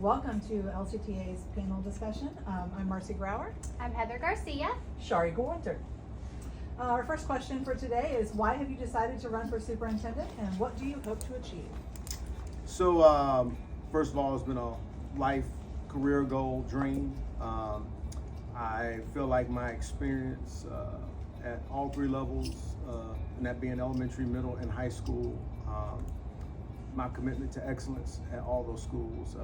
Welcome to LCTA's panel discussion. I'm Marcy Grauer. I'm Heather Garcia. Shari Gawanter. Our first question for today is, why have you decided to run for superintendent, and what do you hope to achieve? So, first of all, it's been a life career goal dream. I feel like my experience at all three levels, and that being elementary, middle, and high school, my commitment to excellence at all those schools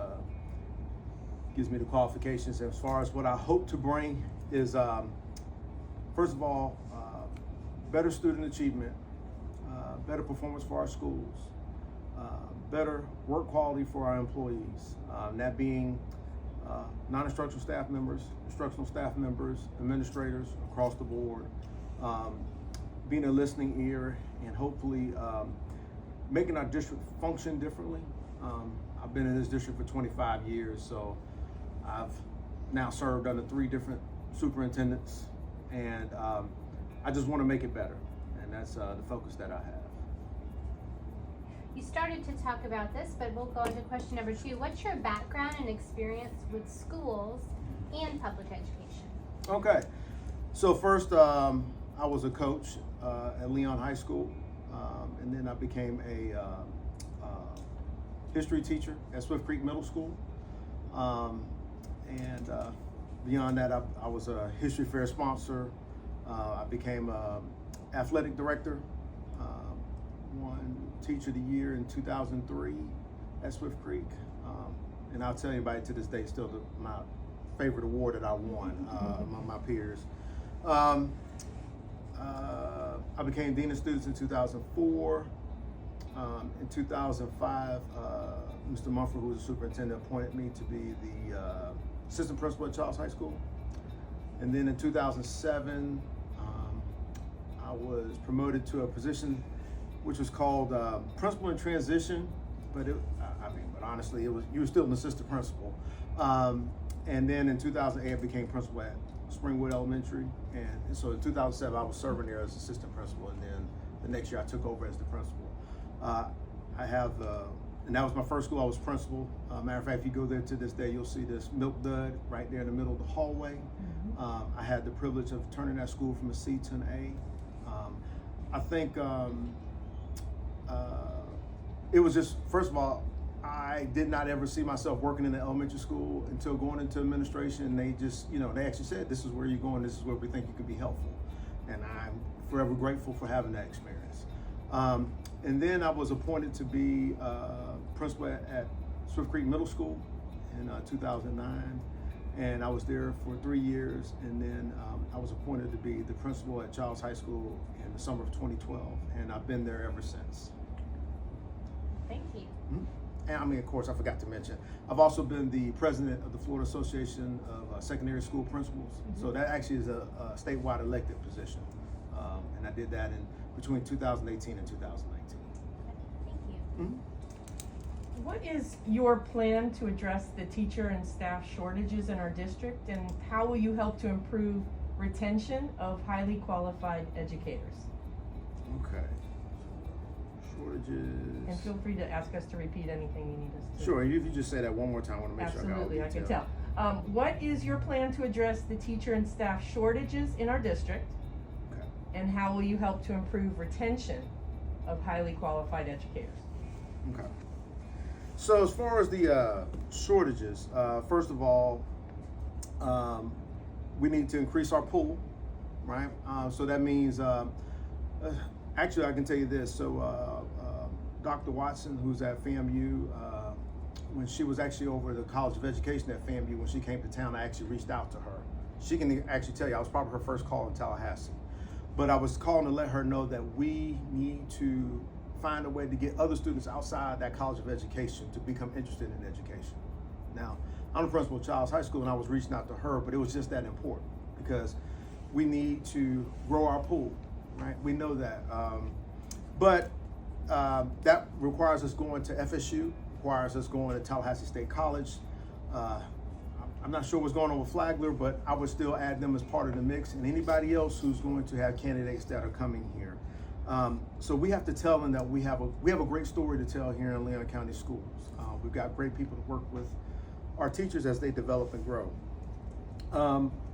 gives me the qualifications. As far as what I hope to bring is, first of all, better student achievement, better performance for our schools, better work quality for our employees, that being non-instructional staff members, instructional staff members, administrators across the board, being a listening ear, and hopefully making our district function differently. I've been in this district for 25 years, so I've now served under 3 different superintendents, and I just want to make it better, and that's the focus that I have. You started to talk about this, but we'll go on to question number 2. What's your background and experience with schools and public education? Okay, so first I was a coach at Leon High School, and then I became a history teacher at Swift Creek Middle School, and beyond that I was a history fair sponsor. I became athletic director, won Teacher of the Year in 2003 at Swift Creek, and I'll tell anybody to this day still my favorite award that I won among my peers. I became Dean of Students in 2004. In 2005, Mr. Mumford, who was the superintendent, appointed me to be the assistant principal at Charles High School. And then in 2007, I was promoted to a position which was called principal in transition, but honestly, you were still an assistant principal. And then in 2008, I became principal at Springwood Elementary, and so in 2007, I was serving there as assistant principal, and then the next year I took over as the principal. And that was my first school I was principal. Matter of fact, if you go there to this day, you'll see this milk dud right there in the middle of the hallway. I had the privilege of turning that school from a C to an A. I think it was just, first of all, I did not ever see myself working in an elementary school until going into administration. And they just, they actually said, this is where you're going, this is where we think you could be helpful. And I'm forever grateful for having that experience. And then I was appointed to be principal at Swift Creek Middle School in 2009. And I was there for 3 years. And then I was appointed to be the principal at Charles High School in the summer of 2012. And I've been there ever since. Thank you. Mm-hmm. And of course, I forgot to mention, I've also been the president of the Florida Association of Secondary School Principals. So that actually is a statewide elected position. And I did that between 2018 and 2019. Thank you. Mm-hmm. What is your plan to address the teacher and staff shortages in our district, and how will you help to improve retention of highly qualified educators? Okay. Shortages. And feel free to ask us to repeat anything you need us to. Sure, if you just say that one more time, I want to make Absolutely, sure I can detail. tell. What is your plan to address the teacher and staff shortages in our district? Okay. And how will you help to improve retention of highly qualified educators? Okay. So as far as the shortages, first of all, we need to increase our pool, right? So that means, actually I can tell you this. So Dr. Watson, who's at FAMU, when she was actually over the College of Education at FAMU, when she came to town, I actually reached out to her. She can actually tell you, I was probably her first call in Tallahassee. But I was calling to let her know that we need to find a way to get other students outside that College of Education to become interested in education. Now, I'm the principal of Charles High School, and I was reaching out to her, but it was just that important because we need to grow our pool, right? We know that. But that requires us going to FSU, requires us going to Tallahassee State College. I'm not sure what's going on with Flagler, but I would still add them as part of the mix, and anybody else who's going to have candidates that are coming here. So we have to tell them that we have a great story to tell here in Leon County Schools. We've got great people to work with. our teachers as they develop and grow.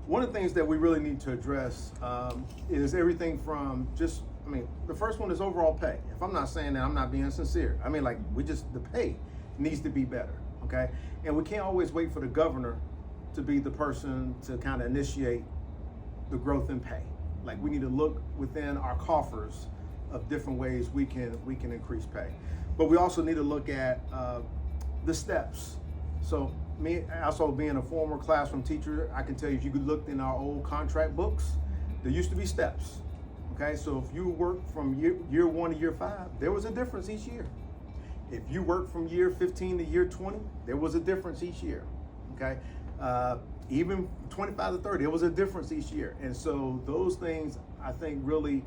One of the things that we really need to address is everything from the first one is overall pay. If I'm not saying that, I'm not being sincere. The pay needs to be better, okay? And we can't always wait for the governor to be the person to kind of initiate the growth in pay. Like, we need to look within our coffers of different ways we can increase pay. But we also need to look at the steps. So me also being a former classroom teacher, I can tell you, if you could look in our old contract books, there used to be steps. Okay, so if you worked from year 1 to year 5, there was a difference each year. If you worked from year 15 to year 20, there was a difference each year. Okay, even 25 to 30, there was a difference each year. And so those things, I think, really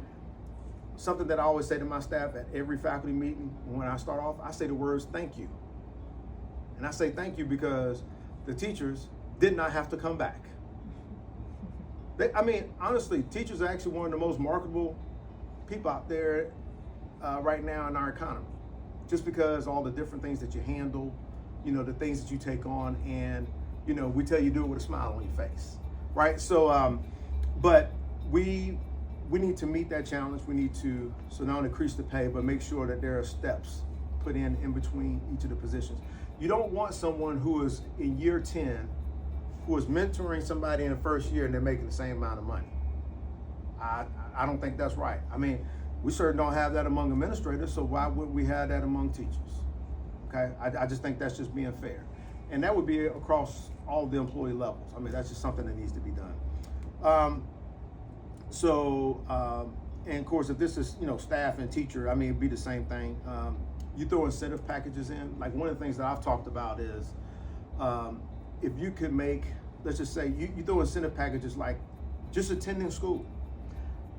something that I always say to my staff at every faculty meeting when I start off, I say the words thank you. And I say thank you because the teachers did not have to come back. Honestly, teachers are actually one of the most marketable people out there right now in our economy. Just because all the different things that you handle, the things that you take on, and, we tell you do it with a smile on your face, right? So, but we need to meet that challenge. We need to, not only increase the pay, but make sure that there are steps put in between each of the positions. You don't want someone who is in year 10 who is mentoring somebody in the first year and they're making the same amount of money. I don't think that's right. We certainly don't have that among administrators, so why would we have that among teachers? Okay, I just think that's just being fair. And that would be across all the employee levels. That's just something that needs to be done. And of course, if this is, staff and teacher, it'd be the same thing. You throw incentive packages in. Like, one of the things that I've talked about is, if you could make, let's just say, you throw incentive packages like just attending school.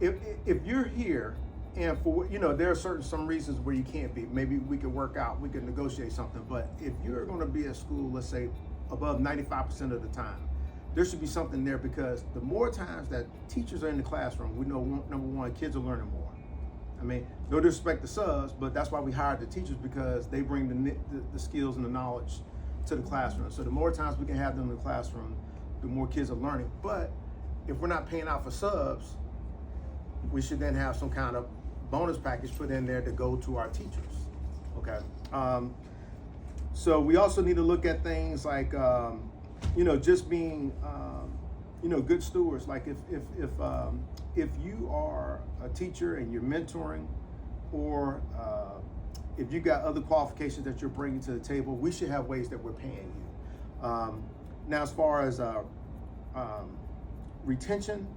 If you're here and for, there are some reasons where you can't be, maybe we could work out, we could negotiate something. But if you're going to be at school, let's say above 95% of the time, there should be something there, because the more times that teachers are in the classroom, we know, number one, kids are learning more. No disrespect to subs, but that's why we hired the teachers, because they bring the skills and the knowledge to the classroom. So the more times we can have them in the classroom, the more kids are learning. But if we're not paying out for subs, we should then have some kind of bonus package put in there to go to our teachers. Okay. So we also need to look at things like, just being, good stewards. Like if you are a teacher and you're mentoring, or if you got other qualifications that you're bringing to the table, we should have ways that we're paying you. Now, as far as retention,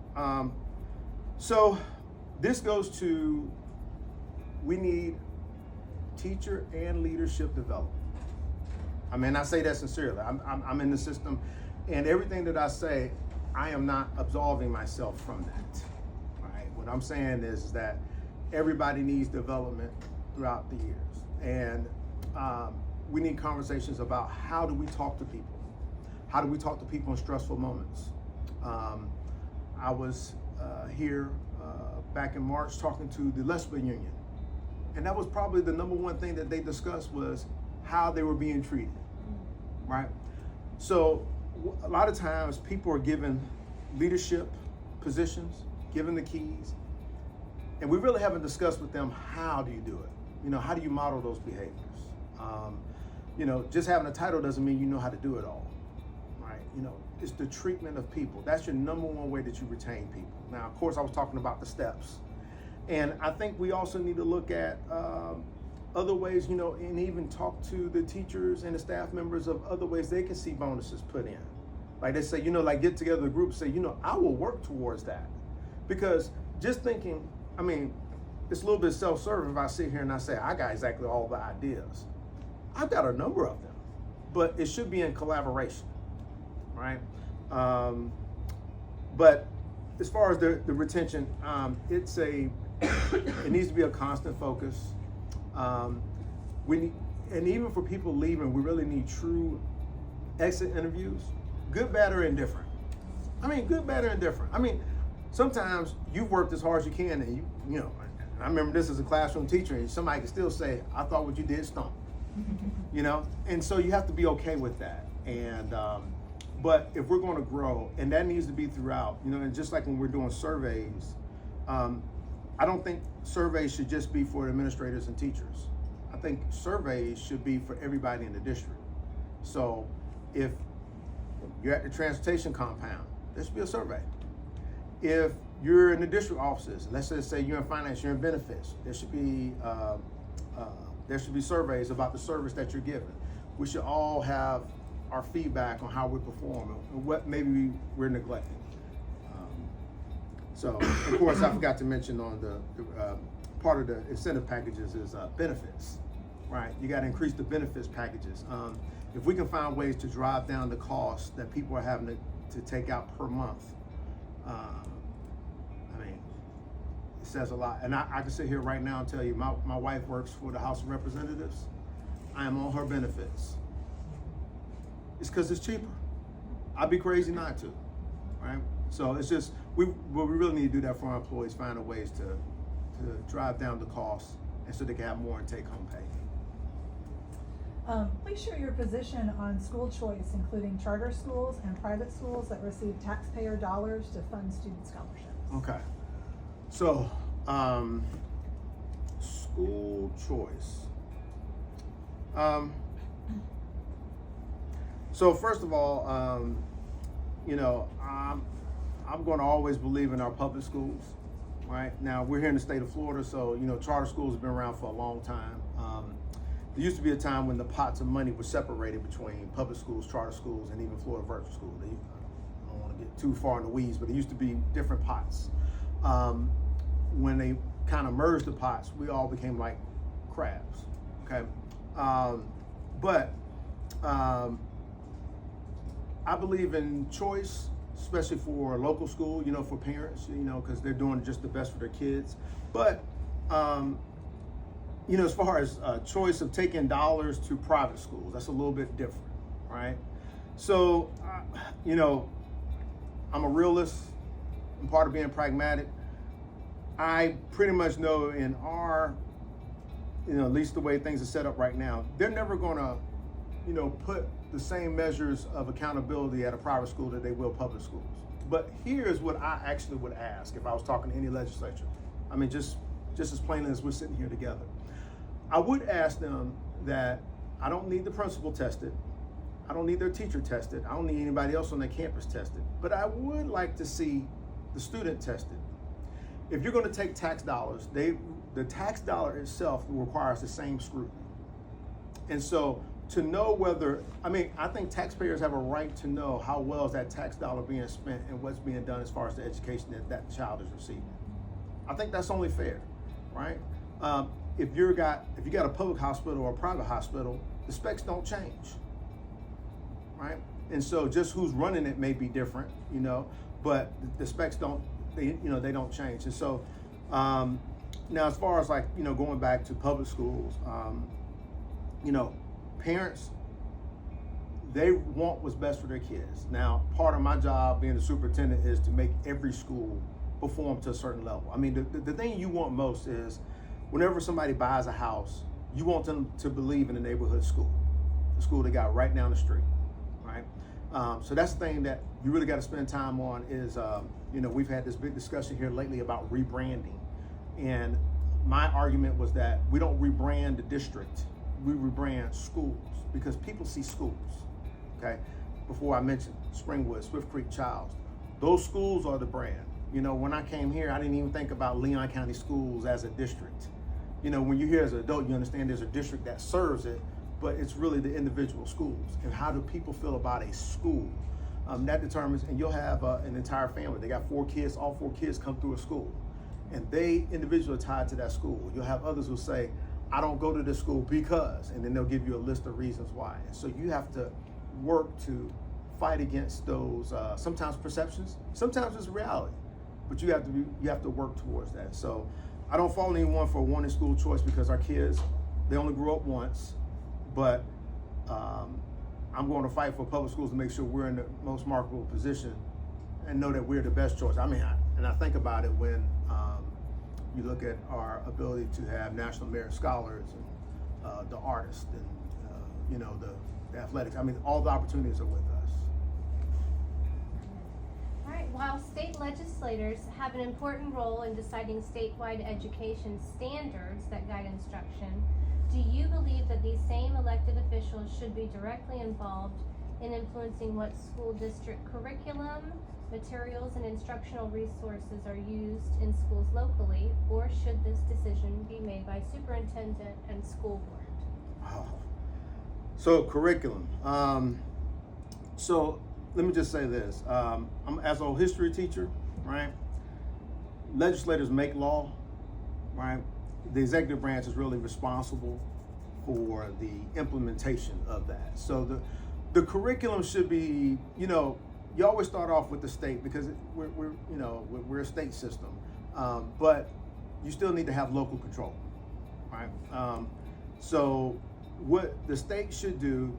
so this goes to, we need teacher and leadership development. I say that sincerely. I'm in the system, and everything that I say, I am not absolving myself from that. All right. What I'm saying is that everybody needs development throughout the years, and we need conversations about how do we talk to people. How do we talk to people in stressful moments? I was here back in March talking to the Lesbian Union, and that was probably the number one thing that they discussed was how they were being treated, right? So a lot of times people are given leadership positions, given the keys, and we really haven't discussed with them, how do you do it? How do you model those behaviors? Just having a title doesn't mean you know how to do it all, right? It's the treatment of people. That's your number one way that you retain people. Now, of course, I was talking about the steps. And I think we also need to look at other ways, and even talk to the teachers and the staff members of other ways they can see bonuses put in. Like they say, like get together a group, say, I will work towards that. Because just thinking, it's a little bit self-serving if I sit here and I say, I got exactly all the ideas. I've got a number of them, but it should be in collaboration, right? But as far as the retention, it needs to be a constant focus. And even for people leaving, we really need true exit interviews, good, bad, or indifferent. Good, bad, or indifferent. Sometimes you've worked as hard as you can, and I remember this as a classroom teacher, and somebody can still say, I thought what you did stunk. And so you have to be okay with that. And but if we're going to grow, and that needs to be throughout, you know, and just like when we're doing surveys, I don't think surveys should just be for administrators and teachers. I think surveys should be for everybody in the district. So if you're at the transportation compound, there should be a survey. If you're in the district offices, let's just say you're in finance, you're in benefits, there should be surveys about the service that you're giving. We should all have our feedback on how we're performing and what maybe we're neglecting. So, of course, I forgot to mention on the part of the incentive packages is benefits, right? You got to increase the benefits packages. If we can find ways to drive down the cost that people are having to take out per month, I mean, it says a lot. And I can sit here right now and tell you, my wife works for the House of Representatives. I am on her benefits. It's because it's cheaper. I'd be crazy not to, right? So it's just, we really need to do that for our employees, find ways to drive down the costs and so they can have more in take-home pay. Please share your position on school choice, including charter schools and private schools that receive taxpayer dollars to fund student scholarships. Okay. So, school choice. So first of all, you know, I'm going to always believe in our public schools, right? Now, we're here in the state of Florida, so, you know, charter schools have been around for a long time. There used to be a time when the pots of money were separated between public schools, charter schools, and even Florida Virtual School. I don't want to get too far in the weeds, but it used to be different pots. When they kind of merged the pots, we all became like crabs, okay? But I believe in choice, especially for local school, you know, for parents, you know, because they're doing just the best for their kids. But, you know, as far as choice of taking dollars to private schools, that's a little bit different, right? So, you know, I'm a realist. I'm part of being pragmatic. I pretty much know in our, you know, at least the way things are set up right now, they're never going to, you know, put the same measures of accountability at a private school that they will public schools. But here's what I actually would ask if I was talking to any legislature. I mean, just as plainly as we're sitting here together. I would ask them that I don't need the principal tested. I don't need their teacher tested. I don't need anybody else on their campus tested. But I would like to see the student tested. If you're going to take tax dollars, the tax dollar itself requires the same scrutiny. And so to know whether, I mean, I think taxpayers have a right to know how well is that tax dollar being spent and what's being done as far as the education that child is receiving. I think that's only fair, right? If you got a public hospital or a private hospital, the specs don't change, right? And so just who's running it may be different, you know, but the specs don't change. And so now as far as like, you know, going back to public schools, you know, parents, they want what's best for their kids. Now, part of my job being a superintendent is to make every school perform to a certain level. I mean, the thing you want most is whenever somebody buys a house, you want them to believe in the neighborhood school, the school they got right down the street, right? So that's the thing that you really got to spend time on is, you know, we've had this big discussion here lately about rebranding. And my argument was that we don't rebrand the district, we rebrand schools because people see schools, okay? Before I mentioned Springwood, Swift Creek, Childs, those schools are the brand. You know, when I came here, I didn't even think about Leon County Schools as a district. You know, when you're here as an adult, you understand there's a district that serves it, but it's really the individual schools. And how do people feel about a school? That determines, and you'll have an entire family. They got 4 kids, all 4 kids come through a school. And they individually are tied to that school. You'll have others who say, I don't go to this school because, and then they'll give you a list of reasons why. And so you have to work to fight against those, sometimes perceptions, sometimes it's reality. But you have to work towards that. So I don't fault anyone for wanting school choice because our kids, they only grew up once. But I'm going to fight for public schools to make sure we're in the most marketable position and know that we're the best choice. I mean, I think about it when you look at our ability to have National Merit Scholars and the artists and you know, the athletics. I mean, all the opportunities are with us. All right, while state legislators have an important role in deciding statewide education standards that guide instruction, do you believe that these same elected officials should be directly involved in influencing what school district curriculum, materials, and instructional resources are used in schools locally, or should this decision be made by superintendent and school board? Oh. So curriculum. So let me just say this. I'm as a history teacher, right? Legislators make law, right? The executive branch is really responsible for the implementation of that. So the curriculum should be, you always start off with the state because we're a state system, but you still need to have local control, right? So what the state should do,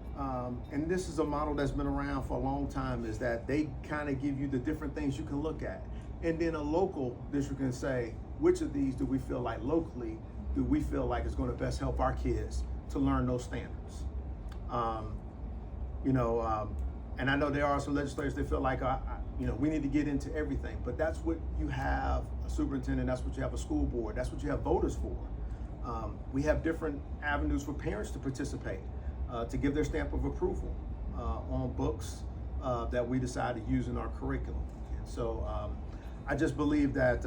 and this is a model that's been around for a long time, is that they kind of give you the different things you can look at, and then a local district can say, which of these do we feel like locally do we feel like is going to best help our kids to learn those standards? And I know there are some legislators that feel like, we need to get into everything, but that's what you have a superintendent, that's what you have a school board, that's what you have voters for. We have different avenues for parents to participate, to give their stamp of approval on books that we decide to use in our curriculum. And so I just believe that,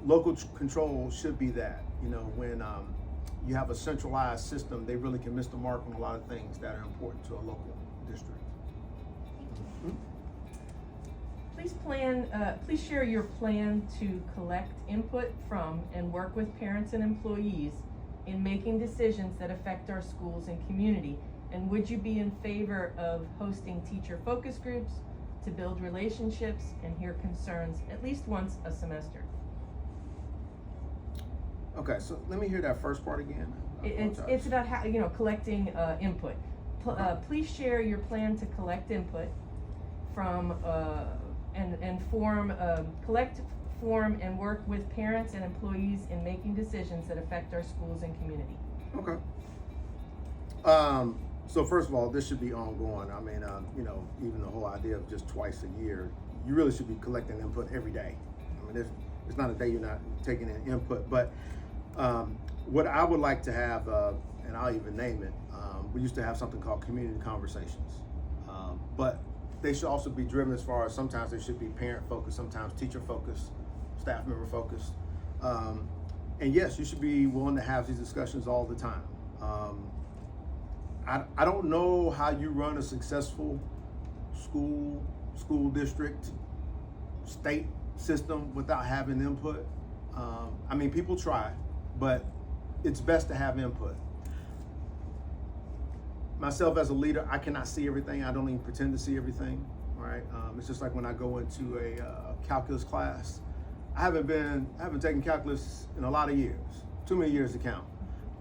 local control should be that, when you have a centralized system, they really can miss the mark on a lot of things that are important to a local district. Please share your plan to collect input from and work with parents and employees in making decisions that affect our schools and community. And would you be in favor of hosting teacher focus groups to build relationships and hear concerns at least once a semester? Okay, so let me hear that first part again. It's about how, collecting input. Please share your plan to collect input from collect, form, and work with parents and employees in making decisions that affect our schools and community. Okay. So first of all, this should be ongoing. I mean, even the whole idea of just twice a year, you really should be collecting input every day. I mean, it's not a day you're not taking in input, but what I would like to have, and I'll even name it, we used to have something called community conversations, but they should also be driven as far as sometimes they should be parent focused, sometimes teacher focused, staff member focused. And yes, you should be willing to have these discussions all the time. I don't know how you run a successful school district, state system without having input. I mean, people try, but it's best to have input. Myself as a leader, I cannot see everything. I don't even pretend to see everything, right? It's just like when I go into a calculus class. I haven't taken calculus in a lot of years, too many years to count.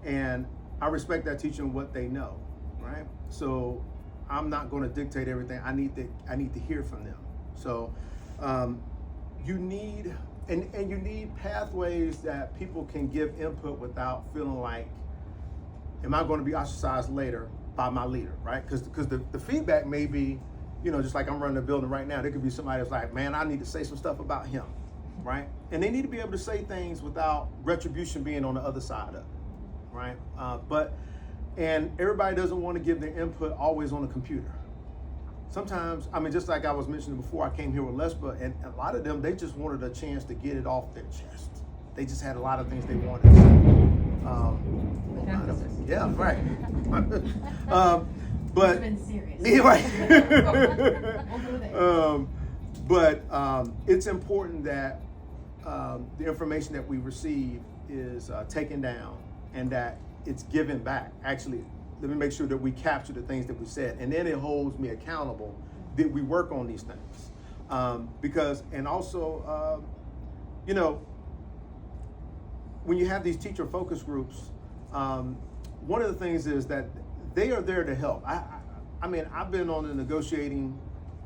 And I respect that teacher and what they know, right? So I'm not going to dictate everything. I need to hear from them. So you need pathways that people can give input without feeling like, am I going to be ostracized later by my leader, right? Because the feedback may be, just like I'm running the building right now, there could be somebody that's like, man, I need to say some stuff about him, right? And they need to be able to say things without retribution being on the other side of it, right? And everybody doesn't want to give their input always on the computer. Sometimes, I mean, just like I was mentioning before, I came here with Lesba, and a lot of them, they just wanted a chance to get it off their chest. They just had a lot of things they wanted to say. Yeah, right. But It's been serious. yeah, right. But it's important that the information that we receive is taken down and that it's given back. Actually, let me make sure that we capture the things that we said, and then it holds me accountable. Did we work on these things? Because, and also, when you have these teacher focus groups, one of the things is that they are there to help. I mean, I've been on the negotiating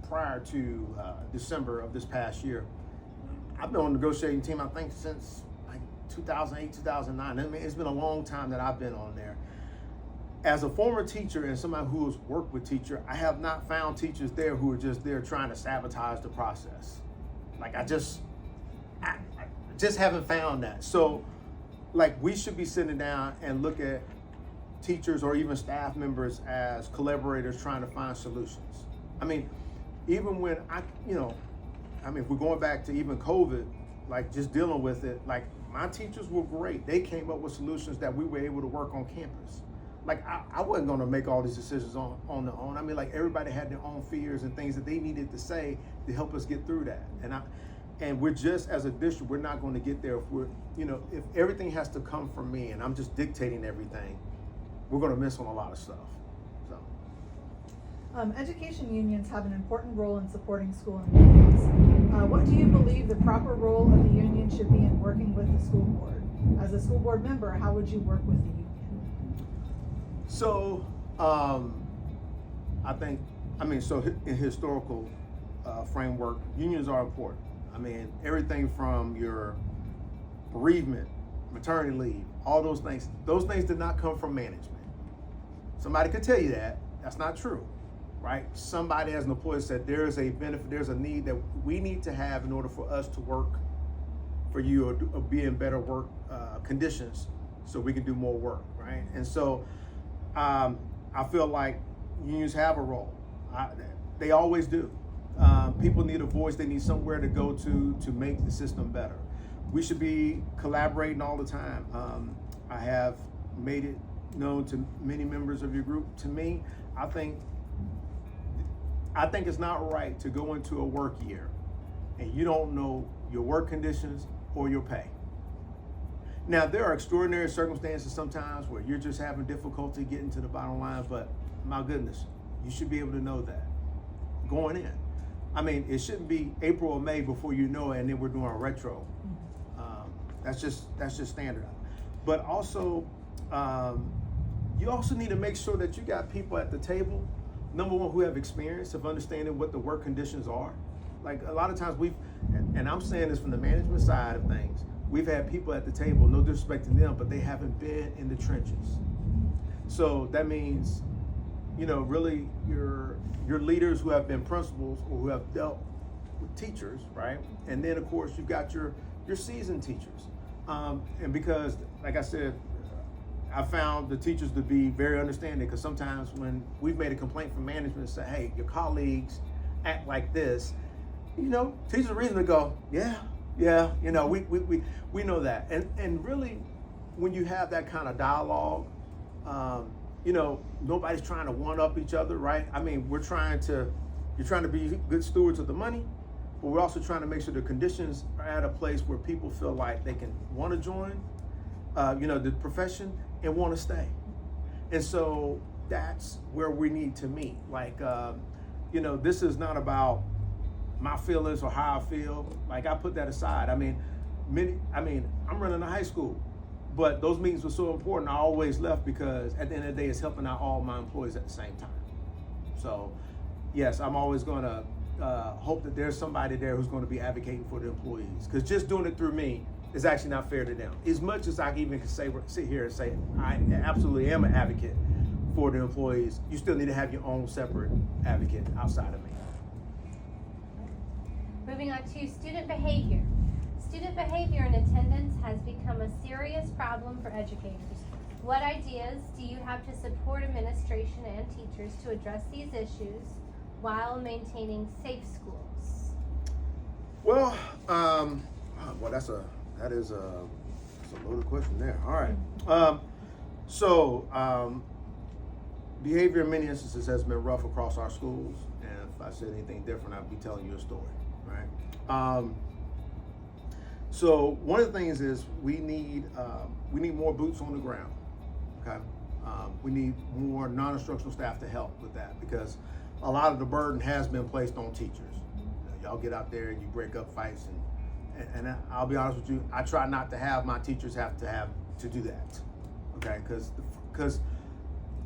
prior to December of this past year. I've been on the negotiating team, I think, since like 2008, 2009. I mean, it's been a long time that I've been on there. as a former teacher and somebody who has worked with teacher, I have not found teachers there who are just there trying to sabotage the process. Like I just haven't found that. So like we should be sitting down and look at teachers or even staff members as collaborators trying to find solutions. I mean, even when if we're going back to even COVID, like just dealing with it, like my teachers were great. They came up with solutions that we were able to work on campus. Like I wasn't gonna make all these decisions on their own. I mean, like everybody had their own fears and things that they needed to say to help us get through that. And we're just, as a district, we're not gonna get there if everything has to come from me and I'm just dictating everything, we're gonna miss on a lot of stuff, so. Education unions have an important role in supporting school employees. What do you believe the proper role of the union should be in working with the school board? As a school board member, how would you work with the union? So, in historical framework, unions are important. I mean, everything from your bereavement, maternity leave, all those things did not come from management. Somebody could tell you that, that's not true, right? Somebody as an employee said there is a benefit, there's a need that we need to have in order for us to work for you or be in better work conditions so we can do more work, right? And so I feel like unions have a role. They always do. People need a voice, they need somewhere to go to make the system better. We should be collaborating all the time. I have made it known to many members of your group. To me, I think it's not right to go into a work year and you don't know your work conditions or your pay. Now, there are extraordinary circumstances sometimes where you're just having difficulty getting to the bottom line, but my goodness, you should be able to know that going in. I mean, it shouldn't be April or May before you know it, and then we're doing a retro. That's just standard. But also, you also need to make sure that you got people at the table, number one, who have experience of understanding what the work conditions are. Like a lot of times and I'm saying this from the management side of things, we've had people at the table, no disrespect to them, but they haven't been in the trenches. So that means, really your leaders who have been principals or who have dealt with teachers, right? And then of course you've got your seasoned teachers. And because, like I said, I found the teachers to be very understanding, because sometimes when we've made a complaint from management and say, hey, your colleagues act like this, teachers are reason to go, yeah, we know that. And really, when you have that kind of dialogue, nobody's trying to one up each other, right? I mean, you're trying to be good stewards of the money, but we're also trying to make sure the conditions are at a place where people feel like they can want to join, the profession and want to stay. And so that's where we need to meet. Like, this is not about my feelings or how I feel. Like, I put that aside. I mean, I'm running a high school, but those meetings were so important. I always left because at the end of the day, it's helping out all my employees at the same time. So yes, I'm always going to hope that there's somebody there who's going to be advocating for the employees, because just doing it through me is actually not fair to them. As much as I even can sit here and say I absolutely am an advocate for the employees, you still need to have your own separate advocate outside of me. Moving on to student behavior. Student behavior in attendance has become a serious problem for educators. What ideas do you have to support administration and teachers to address these issues while maintaining safe schools? Well, that's a loaded question there. All right. Behavior in many instances has been rough across our schools, and if I said anything different, I'd be telling you a story, right? So one of the things is we need more boots on the ground. Okay, we need more non-instructional staff to help with that, because a lot of the burden has been placed on teachers. Y'all get out there and you break up fights, and I'll be honest with you, I try not to have my teachers have to do that. Okay, because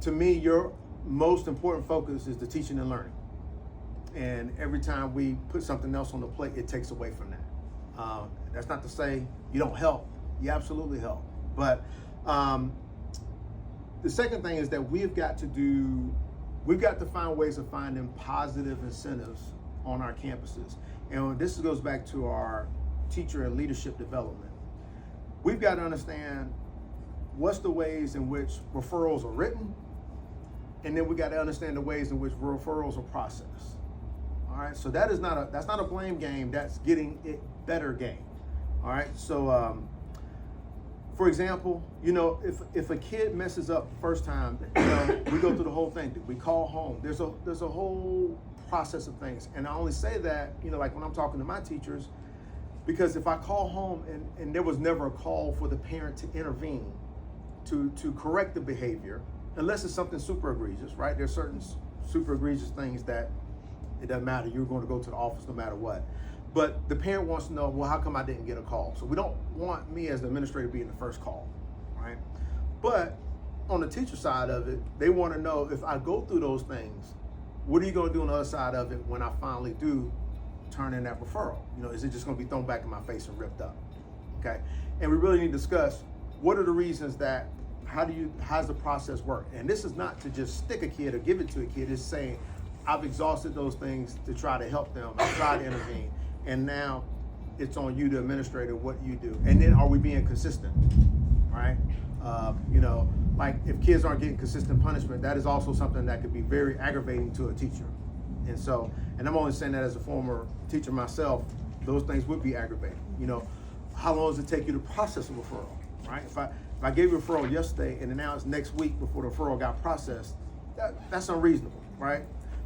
to me, your most important focus is the teaching and learning. And every time we put something else on the plate, it takes away from that. That's not to say you don't help. You absolutely help. But the second thing is that we've got to find ways of finding positive incentives on our campuses. And this goes back to our teacher and leadership development. We've got to understand what's the ways in which referrals are written, and then we got to understand the ways in which referrals are processed. All right, so that's not a blame game. That's getting it better game. All right, so for example, if a kid messes up the first time, we go through the whole thing. We call home. There's a whole process of things, and I only say that like when I'm talking to my teachers, because if I call home and there was never a call for the parent to intervene to correct the behavior, unless it's something super egregious, right? There's certain super egregious things that it doesn't matter. You're going to go to the office no matter what. But the parent wants to know, well, how come I didn't get a call? So we don't want me as the administrator being the first call, right? But on the teacher side of it, they want to know, if I go through those things, what are you going to do on the other side of it when I finally do turn in that referral? Is it just going to be thrown back in my face and ripped up? Okay. And we really need to discuss what are the reasons that, how's the process work? And this is not to just stick a kid or give it to a kid. It's saying, I've exhausted those things to try to help them. I've tried to intervene. And now it's on you, the administrator, what you do. And then are we being consistent, right? Like if kids aren't getting consistent punishment, that is also something that could be very aggravating to a teacher. And I'm only saying that as a former teacher myself, those things would be aggravating. How long does it take you to process a referral, right? If I gave you a referral yesterday and then now it's next week before the referral got processed, that's unreasonable, right?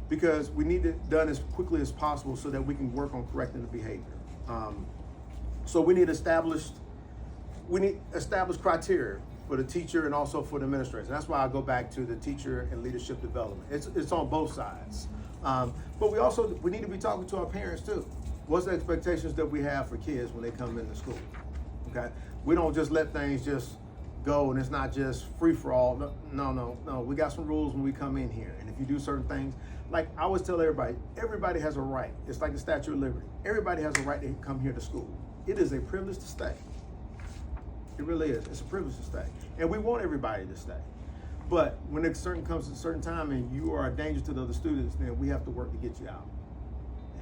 Because we need it done as quickly as possible so that we can work on correcting the behavior. So we need established criteria for the teacher and also for the administrators. And that's why I go back to the teacher and leadership development. It's on both sides. But we need to be talking to our parents too. What's the expectations that we have for kids when they come into school? Okay, we don't just let things just go and it's not just free for all. No. We got some rules when we come in here. And if you do certain things, like I always tell everybody has a right. It's like the Statue of Liberty. Everybody has a right to come here to school. It is a privilege to stay. It really is. It's a privilege to stay. And we want everybody to stay. But when it comes to a certain time and you are a danger to the other students, then we have to work to get you out.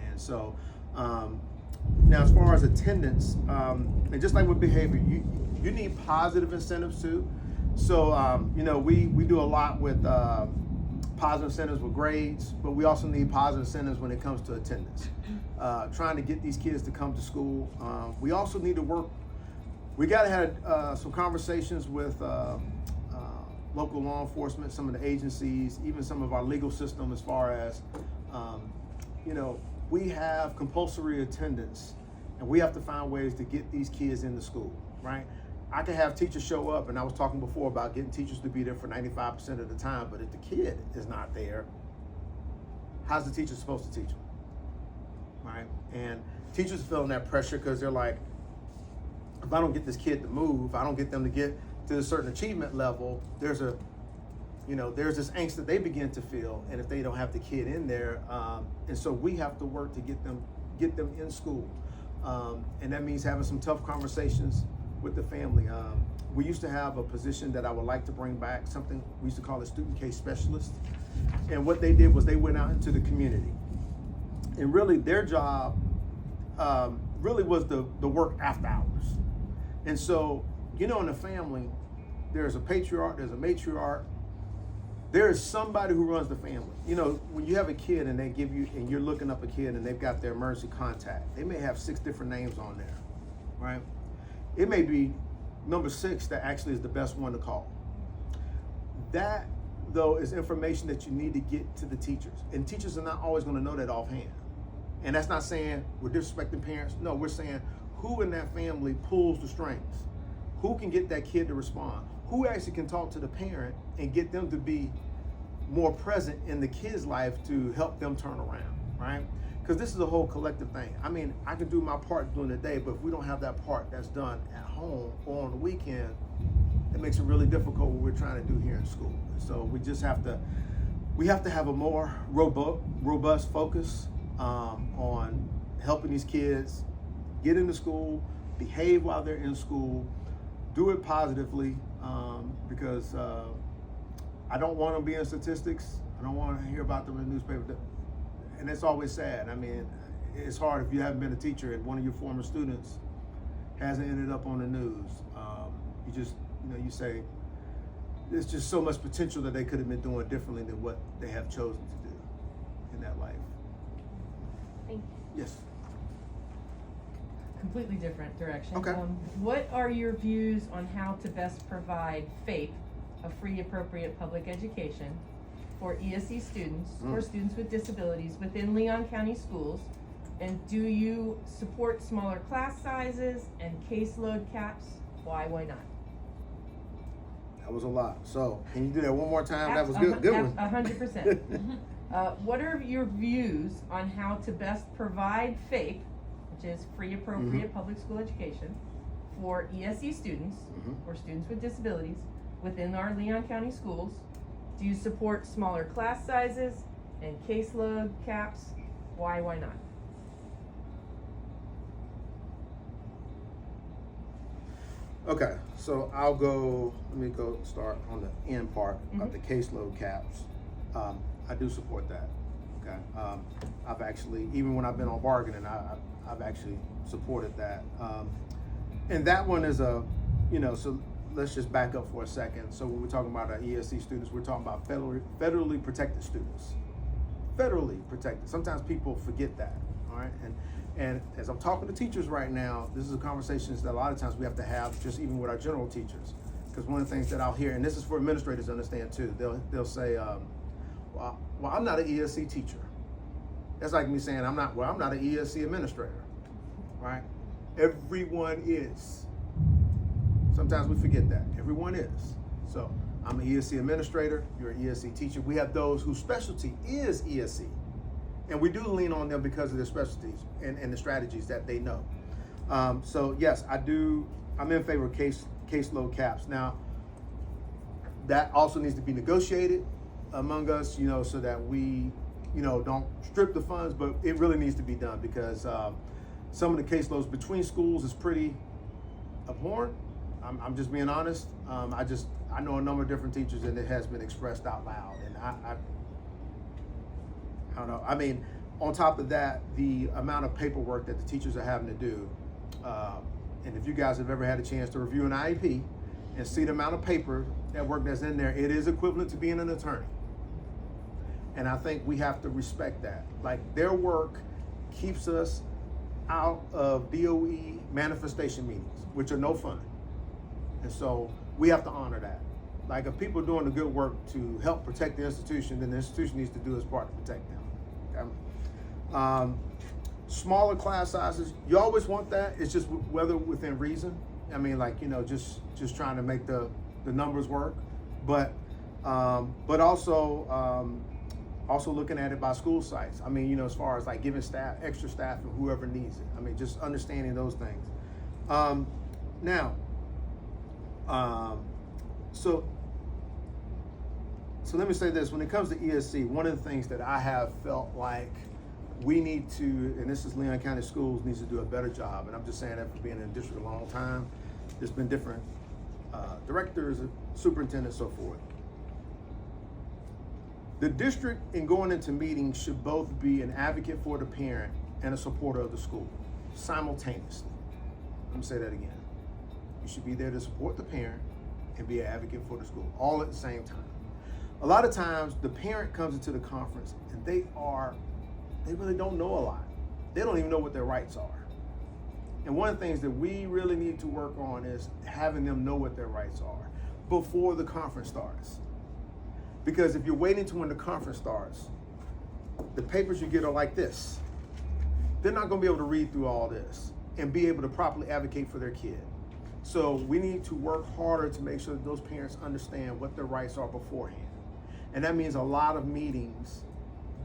And so, now as far as attendance, and just like with behavior, you need positive incentives too. So, we do a lot with positive incentives with grades, but we also need positive incentives when it comes to attendance. Trying to get these kids to come to school. We also need to work. We got to have some conversations with local law enforcement, some of the agencies, even some of our legal system as far as, we have compulsory attendance and we have to find ways to get these kids into school, right? I can have teachers show up, and I was talking before about getting teachers to be there for 95% of the time, but if the kid is not there, how's the teacher supposed to teach them, right? And teachers feeling that pressure because they're like, if I don't get this kid to move, I don't get them to get to a certain achievement level, there's this angst that they begin to feel, and if they don't have the kid in there, and so we have to work to get them in school, and that means having some tough conversations with the family. We used to have a position that I would like to bring back, something we used to call a student case specialist, and what they did was they went out into the community, and really their job really was the work after hours. And so, in the family, there's a patriarch, there's a matriarch, there is somebody who runs the family. When you have a kid and they give you, and you're looking up a kid and they've got their emergency contact, they may have 6 different names on there, right? It may be number 6 that actually is the best one to call. That, though, is information that you need to get to the teachers. And teachers are not always going to know that offhand. And that's not saying we're disrespecting parents. No, we're saying who in that family pulls the strings? Who can get that kid to respond? Who actually can talk to the parent and get them to be more present in the kid's life to help them turn around, right? Because this is a whole collective thing. I mean, I can do my part during the day, but if we don't have that part that's done at home or on the weekend, it makes it really difficult what we're trying to do here in school. So we just have to have a more robust focus on helping these kids get into school, behave while they're in school, do it positively, because I don't want to be in statistics. I don't want to hear about them in the newspaper. And it's always sad. I mean, it's hard if you haven't been a teacher and one of your former students hasn't ended up on the news. You just, you say, there's just so much potential that they could have been doing differently than what they have chosen to do in that life. Thank you. Yes. Completely different direction. Okay. What are your views on how to best provide FAPE, a free appropriate public education, for ESE students or students with disabilities within Leon County schools? And do you support smaller class sizes and caseload caps? Why not? That was a lot. So, can you do that one more time? That was good. Good one. 100%. What are your views on how to best provide FAPE, which is free appropriate public school education, for ESE students or students with disabilities within our Leon County schools? Do you support smaller class sizes and caseload caps? Why not? Okay, so let me go start on the end part of the caseload caps. I do support that, okay? I've actually, even when I've been on bargaining, I've actually supported that. And that one is so let's just back up for a second. So when we're talking about our ESC students, we're talking about federally protected students. Federally protected. Sometimes people forget that, all right? And as I'm talking to teachers right now, this is a conversations that a lot of times we have to have just even with our general teachers. Because one of the things that I'll hear, and this is for administrators to understand too, they'll say, well, I'm not an ESC teacher. That's like me saying I'm not an ESC administrator, right? Everyone is. Sometimes we forget that. Everyone is. So I'm an ESC administrator, you're an ESC teacher. We have those whose specialty is ESC. And we do lean on them because of their specialties and the strategies that they know. So yes, I'm in favor of caseload caps. Now, that also needs to be negotiated among us, so that we, don't strip the funds, but it really needs to be done because some of the caseloads between schools is pretty abhorrent. I'm just being honest. I know a number of different teachers and it has been expressed out loud. And I don't know. I mean, on top of that, the amount of paperwork that the teachers are having to do, and if you guys have ever had a chance to review an IEP and see the amount of paper, that work that's in there, it is equivalent to being an attorney. And I think we have to respect that. Like, their work keeps us out of DOE manifestation meetings, which are no fun. And so we have to honor that. Like, if people are doing the good work to help protect the institution, then the institution needs to do its part to protect them. Okay? Smaller class sizes, you always want that. It's just whether within reason. I mean, just trying to make the numbers work. But also looking at it by school sites. I mean, as far as like giving extra staff and whoever needs it. I mean, just understanding those things. So let me say this, when it comes to ESC, one of the things that I have felt like we need to, and this is Leon County Schools needs to do a better job, and I'm just saying that for being in the district a long time. There's been different directors, superintendents, so forth. The district in going into meetings should both be an advocate for the parent and a supporter of the school simultaneously. Let me say that again. You should be there to support the parent and be an advocate for the school, all at the same time. A lot of times the parent comes into the conference and they really don't know a lot. They don't even know what their rights are. And one of the things that we really need to work on is having them know what their rights are before the conference starts. Because if you're waiting till when the conference starts, the papers you get are like this. They're not gonna be able to read through all this and be able to properly advocate for their kid. So we need to work harder to make sure that those parents understand what their rights are beforehand. And that means a lot of meetings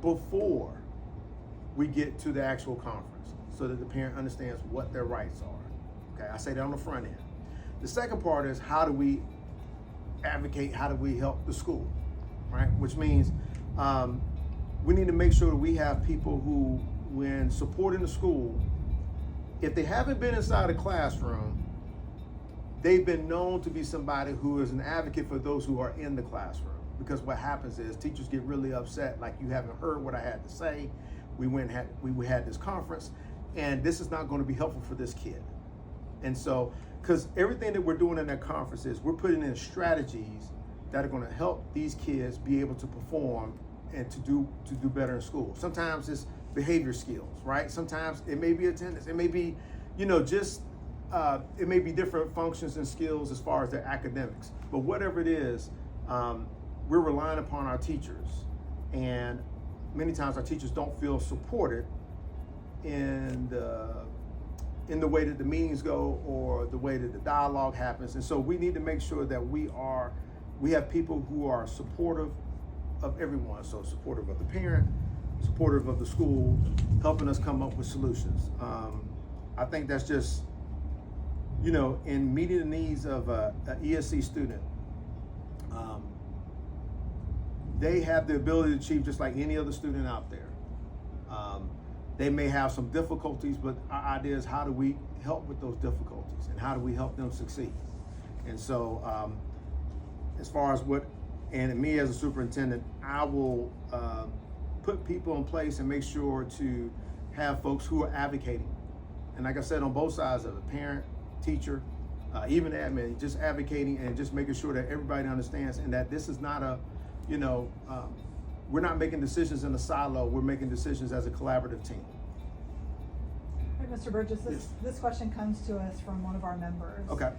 before we get to the actual conference so that the parent understands what their rights are. Okay, I say that on the front end. The second part is, how do we advocate, how do we help the school, right? Which means we need to make sure that we have people who, when supporting the school, if they haven't been inside a classroom, they've been known to be somebody who is an advocate for those who are in the classroom. because what happens is teachers get really upset, like you haven't heard what I had to say. We had this conference, and this is not going to be helpful for this kid. And so, because everything that we're doing in that conference is we're putting in strategies that are going to help these kids be able to perform and to do better in school. Sometimes it's behavior skills, right? Sometimes it may be attendance. It may be, it may be different functions and skills as far as their academics. But whatever it is, we're relying upon our teachers. And many times our teachers don't feel supported in the way that the meetings go or the way that the dialogue happens. And so we need to make sure that we have people who are supportive of everyone. So supportive of the parent, supportive of the school, helping us come up with solutions. I think that's just, in meeting the needs of an ESC student, they have the ability to achieve just like any other student out there. They may have some difficulties, but our idea is how do we help with those difficulties and how do we help them succeed? And so as far as and me as a superintendent, I will put people in place and make sure to have folks who are advocating. And like I said, on both sides of it, parent, teacher, even admin, just advocating and just making sure that everybody understands and that this is not we're not making decisions in a silo, we're making decisions as a collaborative team. Hey, Mr. Burgess, this question comes to us from one of our members. Okay.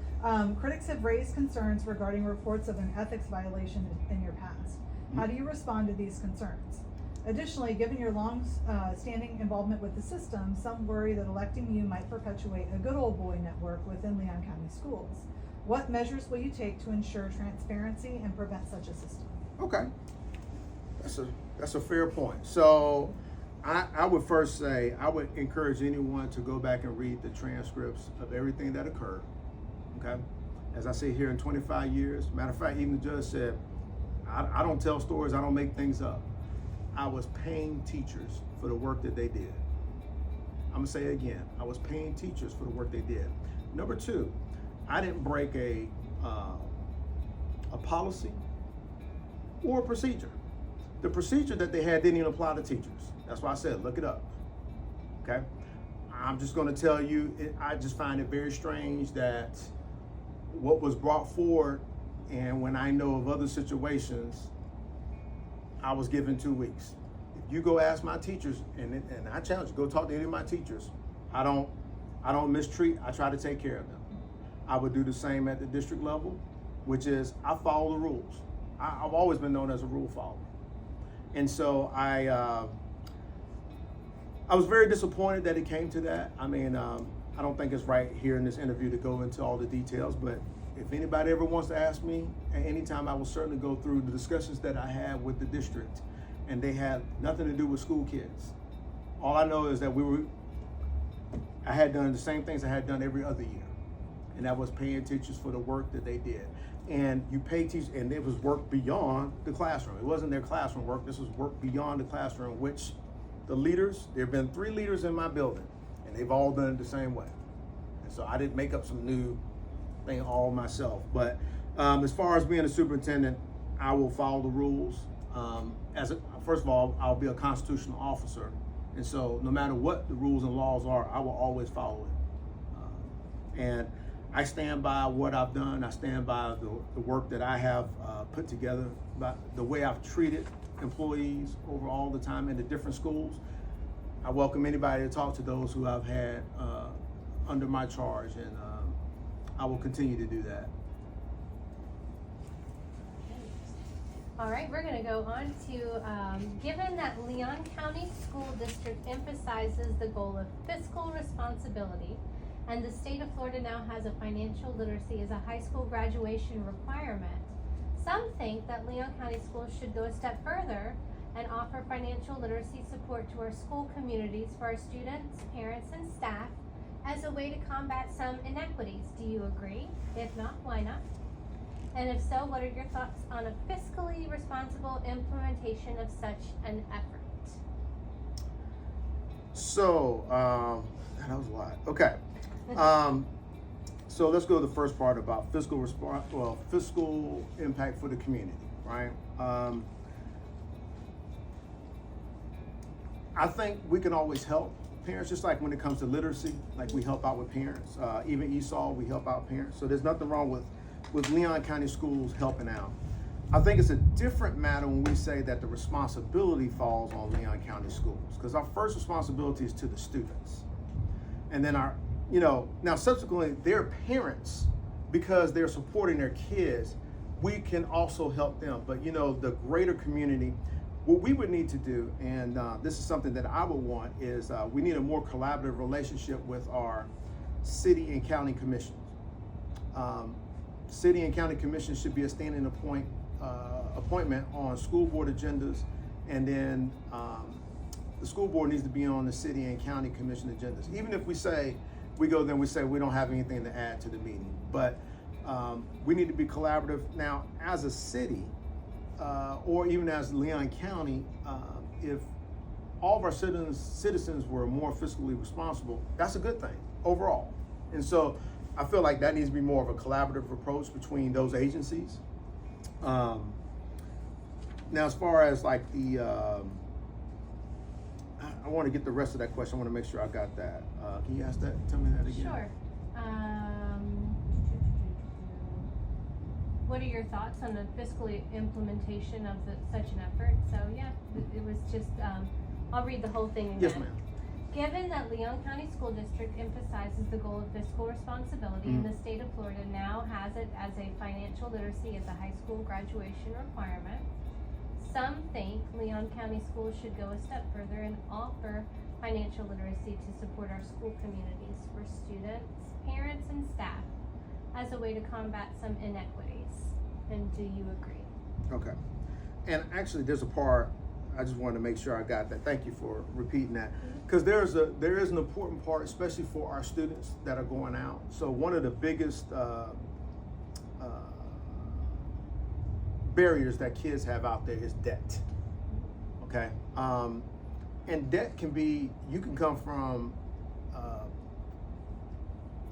Critics have raised concerns regarding reports of an ethics violation in your past. How do you respond to these concerns? Additionally, given your long-standing involvement with the system, some worry that electing you might perpetuate a good old boy network within Leon County Schools. What measures will you take to ensure transparency and prevent such a system? Okay, that's a fair point. So I would first say, I would encourage anyone to go back and read the transcripts of everything that occurred, okay? As I say here, in 25 years, matter of fact, even the judge said, I don't tell stories, I don't make things up. I was paying teachers for the work that they did. I'm gonna say it again, I was paying teachers for the work they did. Number two, I didn't break a policy or a procedure. The procedure that they had didn't even apply to teachers. That's why I said, look it up, okay? I'm just gonna tell you, I just find it very strange that what was brought forward, and when I know of other situations, I was given 2 weeks. If you go ask my teachers, and I challenge you, go talk to any of my teachers, I don't mistreat, I try to take care of them. I would do the same at the district level, which is I follow the rules. I've always been known as a rule follower. And so I was very disappointed that it came to that. I mean, I don't think it's right here in this interview to go into all the details, but if anybody ever wants to ask me at any time, I will certainly go through the discussions that I had with the district, and they had nothing to do with school kids. All I know is that I had done the same things I had done every other year, and that was paying teachers for the work that they did. And you pay teachers, and it was work beyond the classroom. It wasn't their classroom work, this was work beyond the classroom, which the leaders, there have been 3 leaders in my building, and they've all done it the same way. And so I didn't make up some new thing all myself. But as far as being a superintendent, I will follow the rules. First of all, I'll be a constitutional officer. And so no matter what the rules and laws are, I will always follow it. And I stand by what I've done. I stand by the work that I have put together, by the way I've treated employees over all the time in the different schools. I welcome anybody to talk to those who I've had under my charge, and I will continue to do that. All right, we're going to go on to, given that Leon County School District emphasizes the goal of fiscal responsibility, and the state of Florida now has a financial literacy as a high school graduation requirement, some think that Leon County Schools should go a step further and offer financial literacy support to our school communities for our students, parents, and staff as a way to combat some inequities. Do you agree? If not, why not? And if so, what are your thoughts on a fiscally responsible implementation of such an effort? So, that was a lot. Okay. So let's go to the first part about fiscal impact for the community. right? I think we can always help parents, just like when it comes to literacy, like we help out with parents. Even ESOL, we help out parents. So there's nothing wrong with Leon County Schools helping out. I think it's a different matter when we say that the responsibility falls on Leon County Schools, because our first responsibility is to the students. And then now subsequently, their parents, because they're supporting their kids, we can also help them. But the greater community, what we would need to do, and this is something that I would want, is we need a more collaborative relationship with our city and county commissions. City and county commissions should be a standing appointment on school board agendas, and then the school board needs to be on the city and county commission agendas. Even if we say, we go there and we say we don't have anything to add to the meeting, but we need to be collaborative. Now, as a city, or even as Leon County, if all of our citizens were more fiscally responsible, that's a good thing overall. And so I feel like that needs to be more of a collaborative approach between those agencies. Now, as far as like I want to get the rest of that question. I want to make sure I got that. Can you tell me that again? Sure. What are your thoughts on the fiscal implementation of such an effort? So yeah, it was just, I'll read the whole thing again. Yes, ma'am. Given that Leon County School District emphasizes the goal of fiscal responsibility, and the state of Florida now has it as a financial literacy as a high school graduation requirement, some think Leon County Schools should go a step further and offer financial literacy to support our school communities for students, parents, and staff as a way to combat some inequities. And do you agree? Okay. And actually, there's a part I just wanted to make sure I got that. Thank you for repeating that, because there is an important part, especially for our students that are going out. So one of the biggest barriers that kids have out there is debt. Okay, and debt can be, you can come from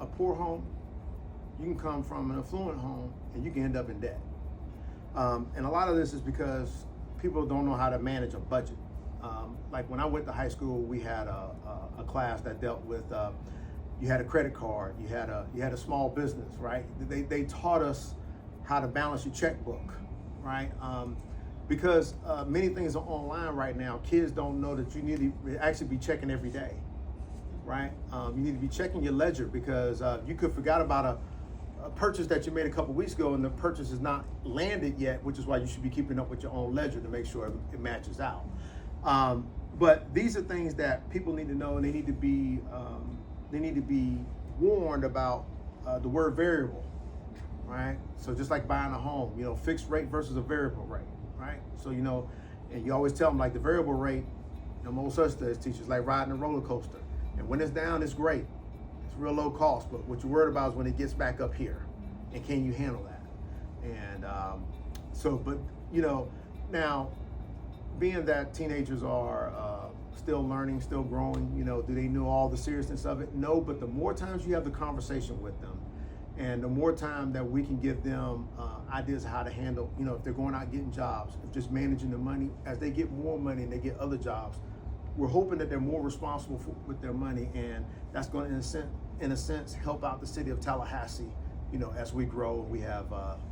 a poor home, you can come from an affluent home, and you can end up in debt. And a lot of this is because people don't know how to manage a budget. Like when I went to high school, we had a class that dealt with, you had a credit card, you had a small business, right? They taught us how to balance your checkbook, right? Because many things are online right now. Kids don't know that you need to actually be checking every day, right? You need to be checking your ledger, because you could forget about a purchase that you made a couple weeks ago, and the purchase is not landed yet, which is why you should be keeping up with your own ledger to make sure it matches out. But these are things that people need to know, and they need to be warned about the word variable, right? So just like buying a home, fixed rate versus a variable rate, right? So and you always tell them, like, the variable rate, most such as teachers, like riding a roller coaster, and when it's down, it's great. Real low cost, but what you're worried about is when it gets back up here, and can you handle that? And now, being that teenagers are still learning, still growing, do they know all the seriousness of it? No, but the more times you have the conversation with them, and the more time that we can give them ideas of how to handle, if they're going out getting jobs, if just managing the money, as they get more money and they get other jobs, we're hoping that they're more responsible with their money, and that's going to, in a sense, help out the city of Tallahassee, as we grow and we have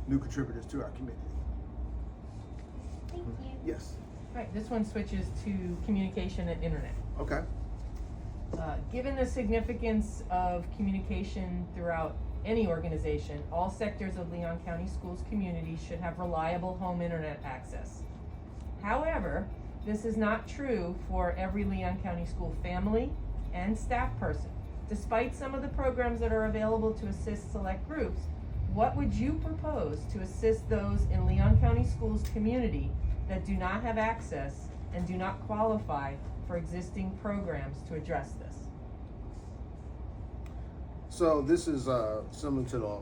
new contributors to our community. Thank you. Yes. Right, this one switches to communication and internet. Okay. Given the significance of communication throughout any organization, all sectors of Leon County Schools community should have reliable home internet access. However, this is not true for every Leon County School family and staff person. Despite some of the programs that are available to assist select groups, what would you propose to assist those in Leon County Schools community that do not have access and do not qualify for existing programs to address this? So this is similar to the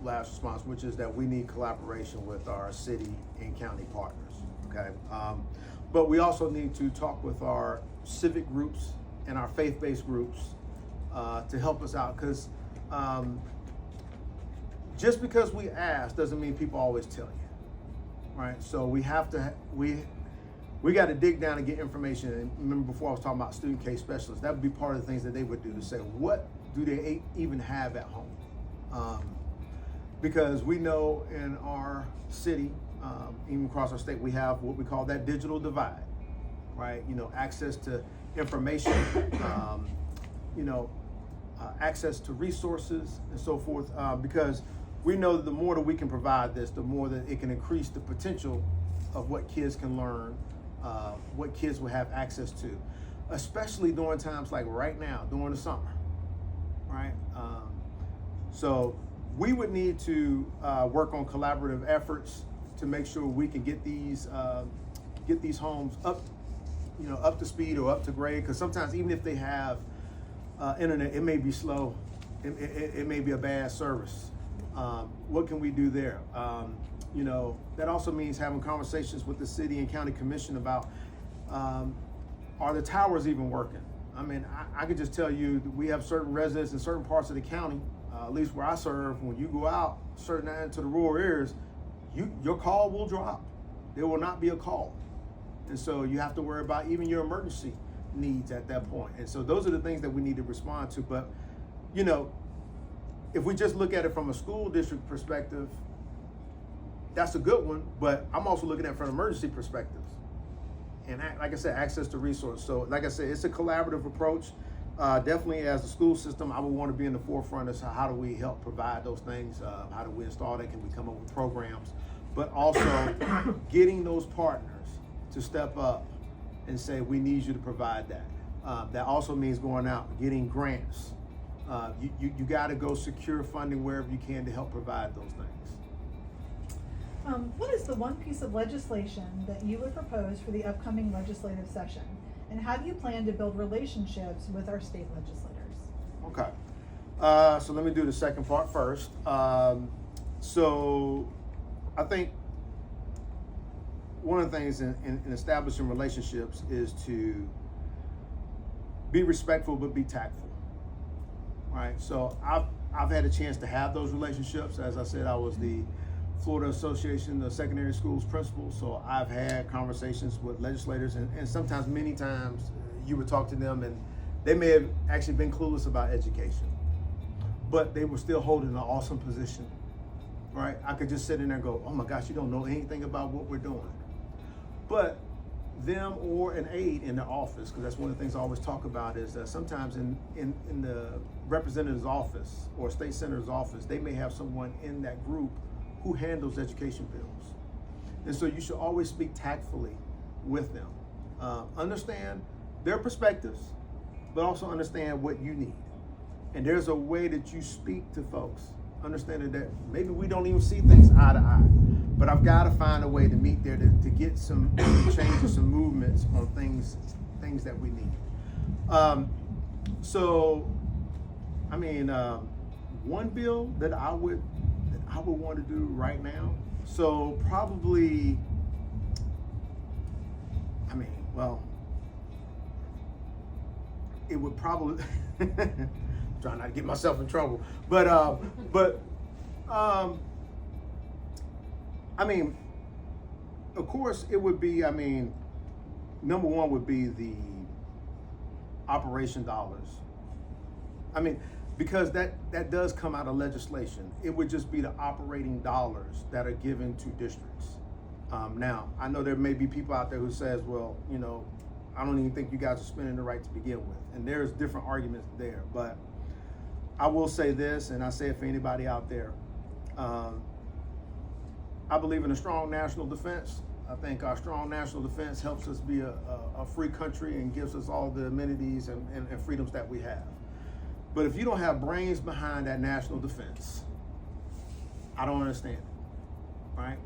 last response, which is that we need collaboration with our city and county partners, okay? But we also need to talk with our civic groups and our faith-based groups to help us out, because just because we ask doesn't mean people always tell you, right? So we have to, we got to dig down and get information. And remember before I was talking about student case specialists, that would be part of the things that they would do to say, what do they even have at home? Because we know in our city, even across our state, we have what we call that digital divide, right? You know, access to information, access to resources and so forth, because we know that the more that we can provide this, the more that it can increase the potential of what kids can learn, what kids will have access to, especially during times like right now, during the summer, right? So we would need to work on collaborative efforts to make sure we can get these homes up, up to speed or up to grade. Because sometimes even if they have internet, it may be slow, it may be a bad service. What can we do there? That also means having conversations with the city and county commission about, are the towers even working? I mean, I could just tell you that we have certain residents in certain parts of the county, at least where I serve, when you go out certain into the rural areas, your call will drop. There will not be a call. And so you have to worry about even your emergency needs at that point. And so those are the things that we need to respond to. But, if we just look at it from a school district perspective, that's a good one, but I'm also looking at it from an emergency perspective. And like I said, access to resources. So like I said, it's a collaborative approach. Definitely as a school system, I would want to be in the forefront of how do we help provide those things? How do we install that? Can we come up with programs? But also getting those partners to step up and say, we need you to provide that. That also means going out, getting grants. You got to go secure funding wherever you can to help provide those things. What is the one piece of legislation that you would propose for the upcoming legislative session? And how do you plan to build relationships with our state legislators? Okay. So let me do the second part first. So I think one of the things in establishing relationships is to be respectful but be tactful. Right. So I've had a chance to have those relationships. As I said, I was the Florida Association of Secondary Schools principal. So I've had conversations with legislators, and sometimes, many times, you would talk to them and they may have actually been clueless about education, but they were still holding an awesome position. Right. I could just sit in there and go, oh my gosh, you don't know anything about what we're doing. But them or an aide in the office, because that's one of the things I always talk about, is that sometimes in the representative's office or state senator's office, they may have someone in that group who handles education bills. And so you should always speak tactfully with them. Understand their perspectives, but also understand what you need. And there's a way that you speak to folks, understanding that maybe we don't even see things eye to eye, but I've got to find a way to meet there to get some changes, some movements on things that we need. One bill that I would want to do right now. So probably, it would probably trying not to get myself in trouble, but of course it would be, number one would be the operation dollars. Because that does come out of legislation. It would just be the operating dollars that are given to districts. Now, I know there may be people out there who says, well, I don't even think you guys are spending the right to begin with. And there's different arguments there. But I will say this, and I say it for anybody out there. I believe in a strong national defense. I think our strong national defense helps us be a free country and gives us all the amenities and freedoms that we have. But if you don't have brains behind that national defense, I don't understand it, right?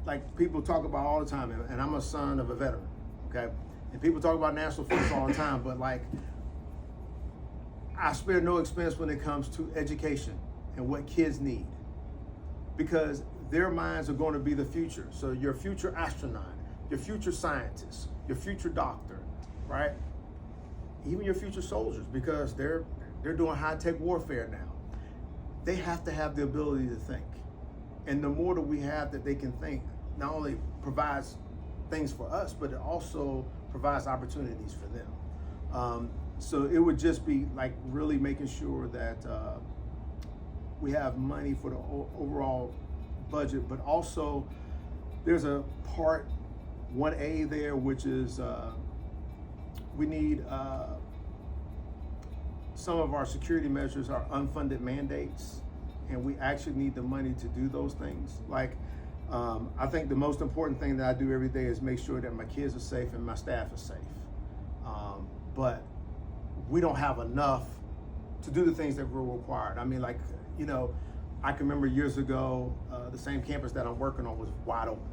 Like people talk about all the time, and I'm a son of a veteran, okay? And people talk about national defense all the time, but I spare no expense when it comes to education and what kids need, because their minds are going to be the future. So your future astronaut, your future scientist, your future doctor, right? Even your future soldiers, because they're doing high-tech warfare now. They have to have the ability to think. And the more that we have that they can think, not only provides things for us, but it also provides opportunities for them. So it would just be like really making sure that we have money for the overall budget, but also there's a part 1A there, which is we need some of our security measures are unfunded mandates, and we actually need the money to do those things. Like, I think the most important thing that I do every day is make sure that my kids are safe and my staff is safe. But we don't have enough to do the things that were required. I mean, like, you know, I can remember years ago, the same campus that I'm working on was wide open,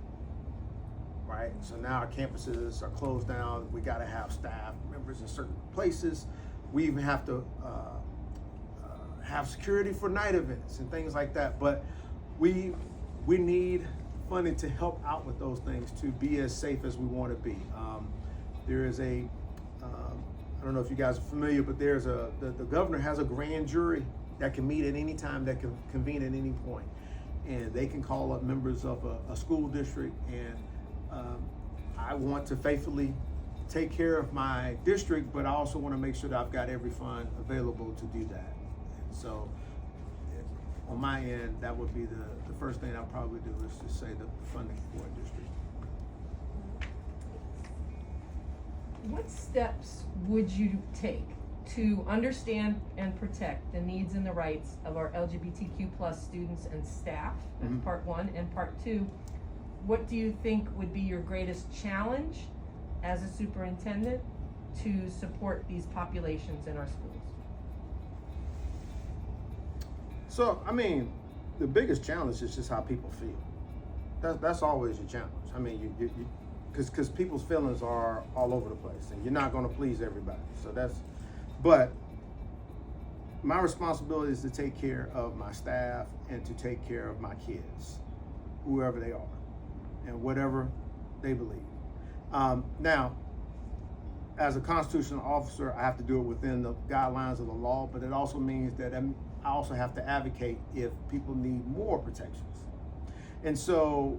right? So now our campuses are closed down. We gotta have staff members in certain places. We even have to have security for night events and things like that. But we need funding to help out with those things to be as safe as we want to be. There is a, I don't know if you guys are familiar, but there's the governor has a grand jury that can meet at any time, that can convene at any point. And they can call up members of a school district. And I want to faithfully take care of my district, but I also want to make sure that I've got every fund available to do that. And so on my end, that would be the first thing I'll probably do is just say the funding for a district. What steps would you take to understand and protect the needs and the rights of our LGBTQ plus students and staff? That's part one. And part two, what do you think would be your greatest challenge as a superintendent to support these populations in our schools? So, I mean, the biggest challenge is just how people feel. That's always your challenge. I mean, because people's feelings are all over the place, and you're not going to please everybody. So but my responsibility is to take care of my staff and to take care of my kids, whoever they are, and whatever they believe. Now, as a constitutional officer, I have to do it within the guidelines of the law, but it also means that I also have to advocate if people need more protections. And so,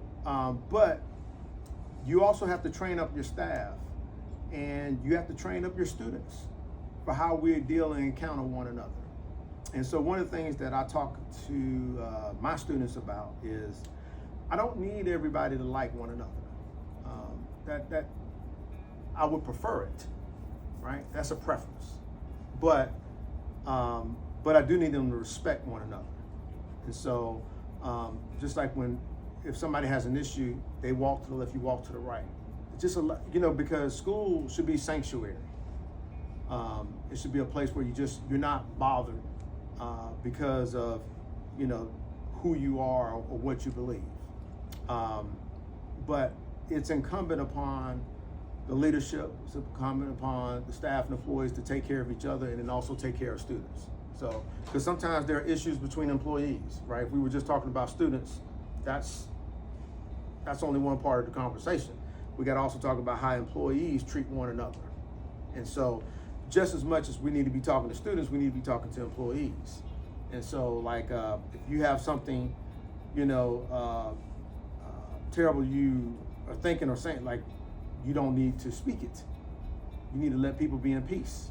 but you also have to train up your staff, and you have to train up your students for how we deal and encounter one another. And so one of the things that I talk to my students about is I don't need everybody to like one another. That I would prefer it, right? That's a preference. But I do need them to respect one another. And so just like if somebody has an issue, they walk to the left, you walk to the right. It's just because school should be sanctuary. It should be a place where you're not bothered because of who you are or what you believe. But it's incumbent upon the leadership, it's incumbent upon the staff and employees to take care of each other and then also take care of students. So, because sometimes there are issues between employees, right? If we were just talking about students, that's only one part of the conversation. We got to also talk about how employees treat one another. And so just as much as we need to be talking to students, we need to be talking to employees. And so like, if you have something, terrible you are thinking or saying, like, you don't need to speak it. You need to let people be in peace.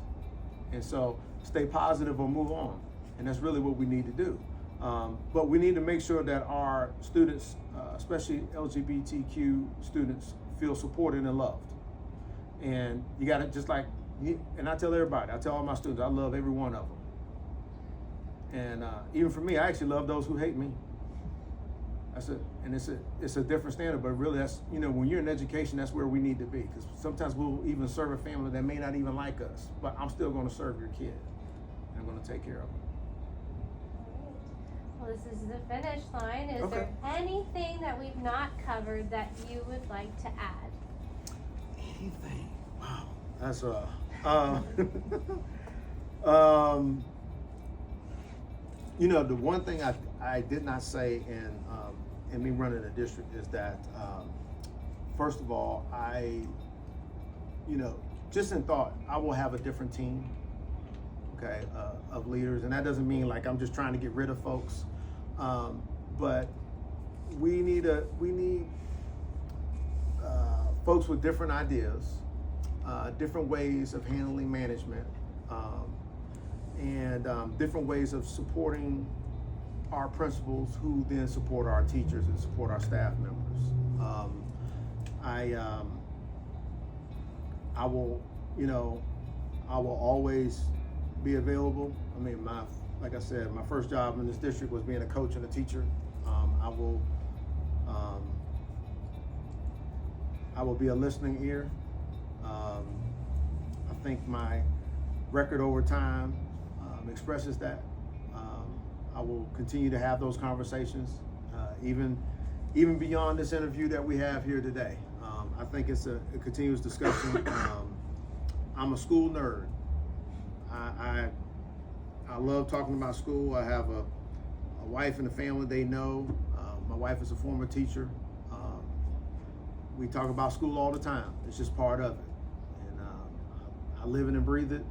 And so stay positive or move on. And that's really what we need to do. But we need to make sure that our students, especially LGBTQ students, feel supported and loved. And you got to and I tell everybody, I tell all my students, I love every one of them. And even for me, I actually love those who hate me. It's a different standard, but really that's, when you're in education, that's where we need to be. Because sometimes we'll even serve a family that may not even like us, but I'm still going to serve your kid. And I'm going to take care of them. Well, this is the finish line. Is Okay. there anything that we've not covered that you would like to add? Anything? Wow. That's the one thing I did not say in me running a district is that, first of all, just in thought, I will have a different team, okay, of leaders. And that doesn't mean like I'm just trying to get rid of folks. But we need folks with different ideas, different ways of handling management, and different ways of supporting our principals, who then support our teachers and support our staff members. I will, I will always be available. I mean, like I said, my first job in this district was being a coach and a teacher. I will be a listening ear. I think my record over time expresses that. I will continue to have those conversations, even beyond this interview that we have here today. I think it's a continuous discussion. I'm a school nerd. I love talking about school. I have a wife and a family they know. My wife is a former teacher. We talk about school all the time. It's just part of it. And I live it and breathe it.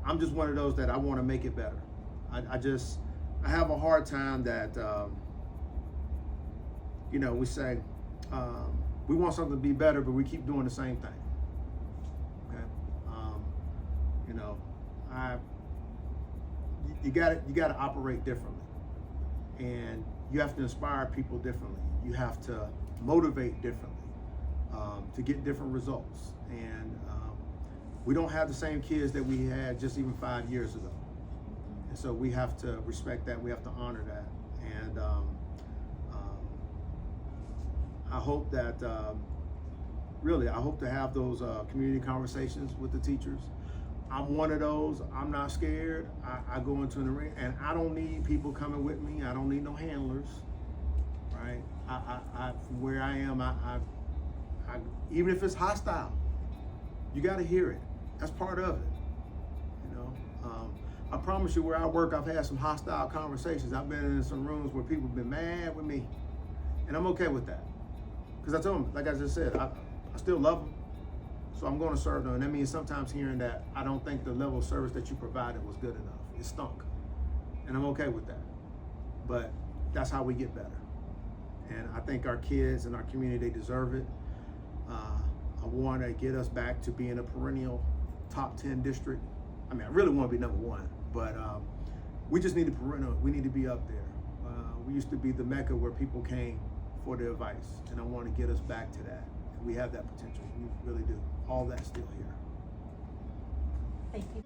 I'm just one of those that I want to make it better. I have a hard time that, we say, we want something to be better, but we keep doing the same thing. Okay. You gotta operate differently, and you have to inspire people differently. You have to motivate differently to get different results. And we don't have the same kids that we had just even 5 years ago. And so we have to respect that. We have to honor that. And I hope that, I hope to have those community conversations with the teachers. I'm one of those. I'm not scared. I go into an arena, and I don't need people coming with me. I don't need no handlers, right? From where I am, even if it's hostile, you got to hear it. That's part of it, I promise you, where I work, I've had some hostile conversations. I've been in some rooms where people have been mad with me, and I'm okay with that. Because I told them, like I just said, I still love them. So I'm going to serve them. And that means sometimes hearing that I don't think the level of service that you provided was good enough. It stunk. And I'm okay with that. But that's how we get better. And I think our kids and our community, they deserve it. I want to get us back to being a perennial top 10 district. I mean, I really want to be number one, but we just need we need to be up there. We used to be the Mecca where people came for their advice, and I want to get us back to that. And we have that potential. We really do. All that's still here. Thank you.